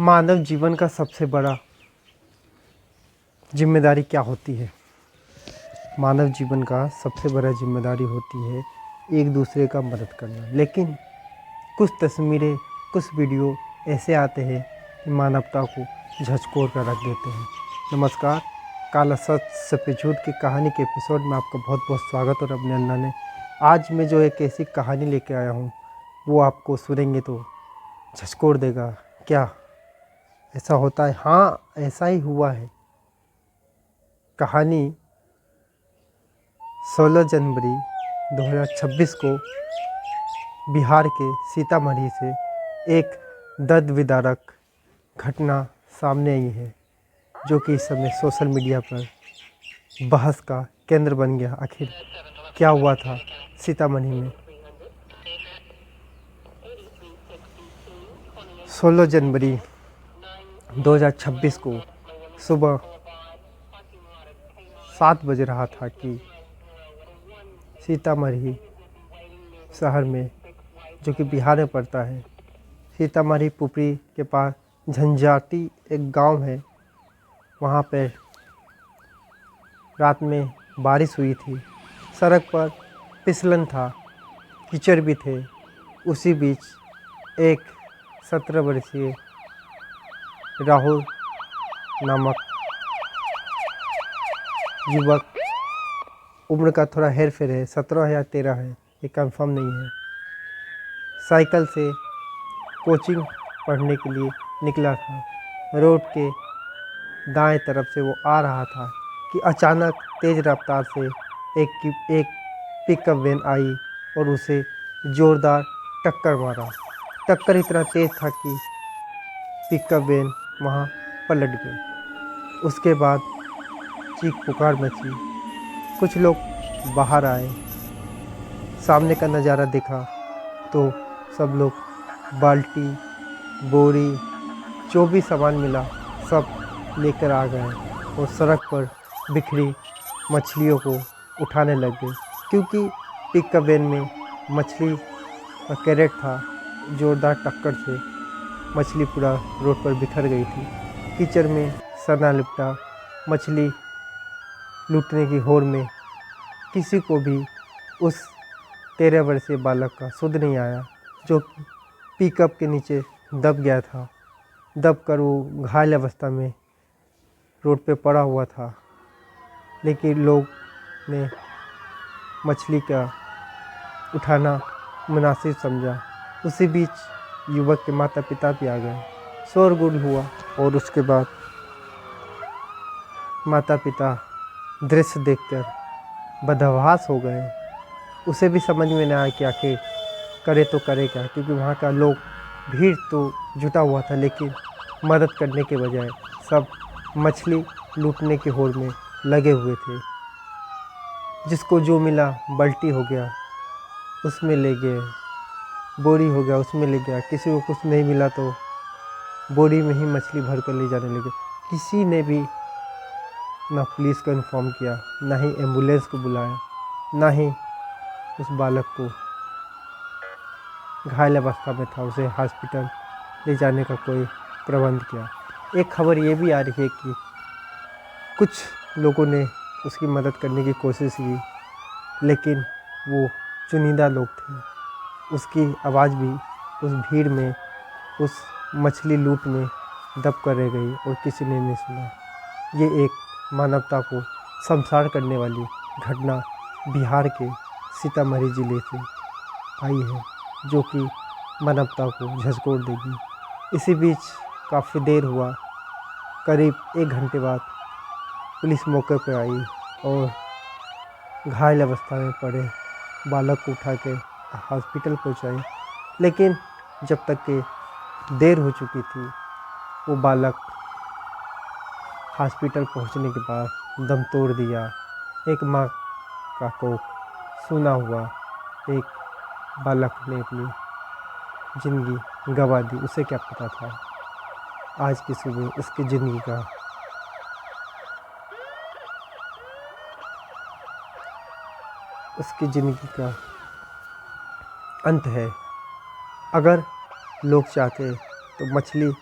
मानव जीवन का सबसे बड़ा जिम्मेदारी क्या होती है? मानव जीवन का सबसे बड़ा जिम्मेदारी होती है एक दूसरे का मदद करना। लेकिन कुछ तस्वीरें, कुछ वीडियो ऐसे आते हैं कि मानवता को झकझोर कर रख देते हैं। नमस्कार, काला सच सफ़ेद झूठ की कहानी के एपिसोड में आपका बहुत बहुत स्वागत और अभिनंदन है। आज मैं जो एक ऐसी कहानी लेके आया हूँ वो आपको सुनेंगे तो झकझोर देगा। क्या ऐसा होता है? हाँ, ऐसा ही हुआ है। कहानी 16 जनवरी 2026 को बिहार के सीतामढ़ी से एक दर्द विदारक घटना सामने आई है, जो कि इस समय सोशल मीडिया पर बहस का केंद्र बन गया। आखिर क्या हुआ था सीतामढ़ी में? 16 जनवरी 2026 को सुबह 7 बज रहा था कि सीतामढ़ी शहर में, जो कि बिहार में पड़ता है, सीतामढ़ी पुपरी के पास झंझाटी एक गांव है। वहां पे रात में बारिश हुई थी। सड़क पर फिसलन था, कीचड़ भी थे। उसी बीच एक 17 वर्षीय राहुल नामक युवक, उम्र का थोड़ा हेर फेर है, 17 या 13 है, ये कंफर्म नहीं है, साइकिल से कोचिंग पढ़ने के लिए निकला था। रोड के दाएं तरफ से वो आ रहा था कि अचानक तेज़ रफ्तार से एक पिकअप वैन आई और उसे ज़ोरदार टक्कर मारा। टक्कर इतना तेज़ था कि पिकअप वैन वहाँ पलट गई। उसके बाद चीख पुकार मची। कुछ लोग बाहर आए, सामने का नज़ारा देखा तो सब लोग बाल्टी, बोरी, जो भी सामान मिला सब लेकर आ गए और सड़क पर बिखरी मछलियों को उठाने लग गए, क्योंकि पिकअप वैन में मछली का कैरेट था। जोरदार टक्कर से मछली पूरा रोड पर बिखर गई थी। कीचड़ में सना लिपटा मछली लूटने की होड़ में किसी को भी उस 13 वर्षीय बालक का सुध नहीं आया, जो पिकअप के नीचे दब गया था। दब कर वो घायल अवस्था में रोड पे पड़ा हुआ था। लेकिन लोग ने मछली का उठाना मुनासिब समझा। उसी बीच युवक के माता पिता भी आ गए। शोरगुल हुआ और उसके बाद माता पिता दृश्य देखकर बदहवास हो गए। उसे भी समझ में न आया कि आखिर करे तो करे क्या, क्योंकि वहाँ का लोग, भीड़ तो जुटा हुआ था, लेकिन मदद करने के बजाय सब मछली लूटने की होड़ में लगे हुए थे। जिसको जो मिला, बाल्टी हो गया उसमें ले गए, बोरी हो गया उसमें ले गया। किसी को कुछ नहीं मिला तो बोरी में ही मछली भर कर ले जाने लगे। किसी ने भी ना पुलिस को इन्फॉर्म किया, ना ही एम्बुलेंस को बुलाया, ना ही उस बालक को, घायल अवस्था में था, उसे हॉस्पिटल ले जाने का कोई प्रबंध किया। एक खबर ये भी आ रही है कि कुछ लोगों ने उसकी मदद करने की कोशिश की, लेकिन वो चुनिंदा लोग थे। उसकी आवाज़ भी उस भीड़ में, उस मछली लूट में दब कर रह गई और किसी ने नहीं सुना। ये एक मानवता को शर्मसार करने वाली घटना बिहार के सीतामढ़ी ज़िले से आई है, जो कि मानवता को झकझोर देगी। इसी बीच काफ़ी देर हुआ, करीब 1 घंटे बाद पुलिस मौके पर आई और घायल अवस्था में पड़े बालक को उठा के हॉस्पिटल पहुंचाई। लेकिन जब तक के देर हो चुकी थी, वो बालक हॉस्पिटल पहुंचने के बाद दम तोड़ दिया। एक माँ का कोख सूना हुआ एक बालक ने अपनी ज़िंदगी गंवा दी। उसे क्या पता था आज की सुबह उसकी ज़िंदगी का अंत है। अगर लोग चाहते तो मछली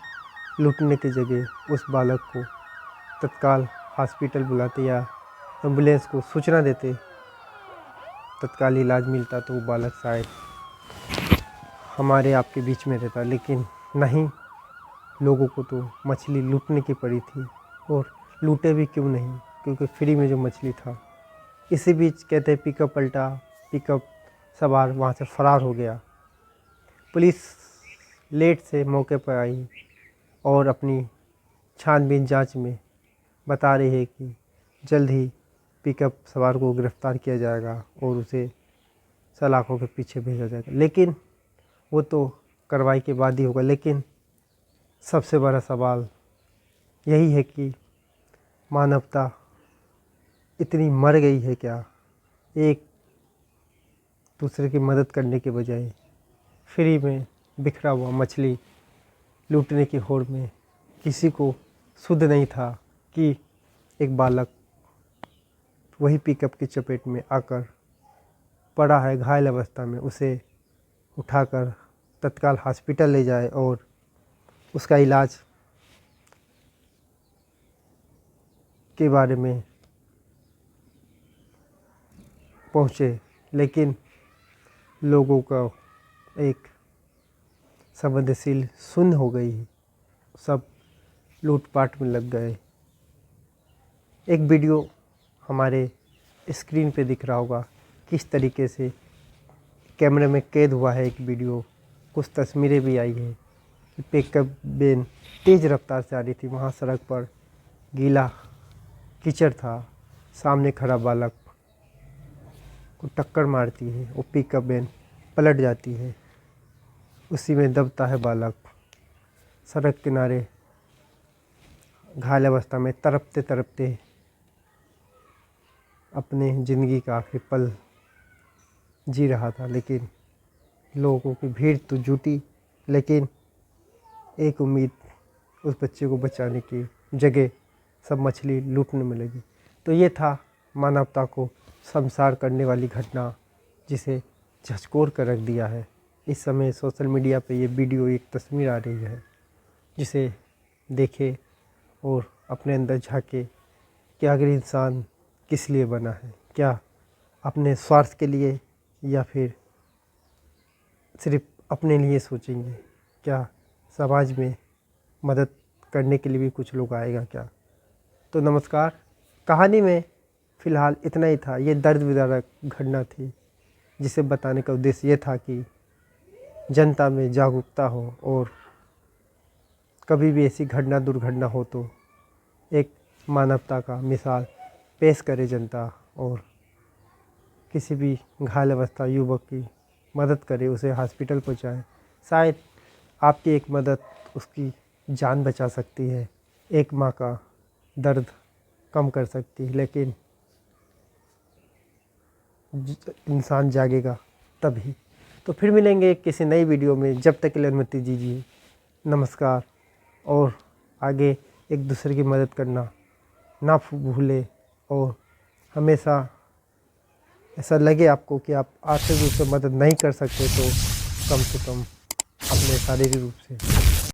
लूटने की जगह उस बालक को तत्काल हॉस्पिटल बुलाते या एम्बुलेंस को सूचना देते, तत्काल इलाज मिलता तो वो बालक शायद हमारे आपके बीच में रहता। लेकिन नहीं, लोगों को तो मछली लूटने की पड़ी थी, और लूटे भी क्यों नहीं, क्योंकि फ्री में जो मछली था। इसी बीच कहते हैं पिकअप पलटा, पिकअप सवार वहाँ से फरार हो गया। पुलिस लेट से मौके पर आई और अपनी छानबीन जांच में बता रही है कि जल्द ही पिकअप सवार को गिरफ्तार किया जाएगा और उसे सलाखों के पीछे भेजा जाएगा। लेकिन वो तो कार्रवाई के बाद ही होगा। लेकिन सबसे बड़ा सवाल यही है कि मानवता इतनी मर गई है क्या, एक दूसरे की मदद करने के बजाय फ्री में बिखरा हुआ मछली लूटने की होड़ में। किसी को सुध नहीं था कि एक बालक वही पिकअप की चपेट में आकर पड़ा है घायल अवस्था में, उसे उठाकर तत्काल हॉस्पिटल ले जाए और उसका इलाज के बारे में पहुँचे। लेकिन लोगों का एक संवेदनशील शून्य हो गई, सब लूटपाट में लग गए। एक वीडियो हमारे स्क्रीन पे दिख रहा होगा, किस तरीके से कैमरे में कैद हुआ है एक वीडियो। कुछ तस्वीरें भी आई है कि पिकअप वैन तेज़ रफ्तार से आ रही थी, वहाँ सड़क पर गीला कीचड़ था, सामने खड़ा बालक को टक्कर मारती है, वो पिकअप वैन पलट जाती है, उसी में दबता है बालक। सड़क किनारे घायल अवस्था में तड़पते तड़पते अपने ज़िंदगी का आखिरी पल जी रहा था। लेकिन लोगों की भीड़ तो जुटी, लेकिन एक उम्मीद उस बच्चे को बचाने की जगह सब मछली लूटने में लगी। तो ये था मानवता को शर्मसार करने वाली घटना, जिसे झकझोर कर रख दिया है। इस समय सोशल मीडिया पे ये वीडियो, एक तस्वीर आ रही है, जिसे देखे और अपने अंदर झांके कि आखिर इंसान किस लिए बना है, क्या अपने स्वार्थ के लिए या फिर सिर्फ अपने लिए सोचेंगे, क्या समाज में मदद करने के लिए भी कुछ लोग आएगा क्या। तो नमस्कार, कहानी में फ़िलहाल इतना ही था। ये दर्द विदारक घटना थी, जिसे बताने का उद्देश्य ये था कि जनता में जागरूकता हो और कभी भी ऐसी घटना दुर्घटना हो तो एक मानवता का मिसाल पेश करे जनता, और किसी भी घायल अवस्था युवक की मदद करे, उसे हॉस्पिटल पहुंचाए। शायद आपकी एक मदद उसकी जान बचा सकती है, एक माँ का दर्द कम कर सकती है। लेकिन इंसान जागेगा तभी। तो फिर मिलेंगे किसी नई वीडियो में, जब तक के लिए अनुमति दीजिए। नमस्कार। और आगे एक दूसरे की मदद करना ना भूले, और हमेशा ऐसा लगे आपको कि आप आर्थिक रूप से मदद नहीं कर सकते तो कम से कम अपने शारीरिक रूप से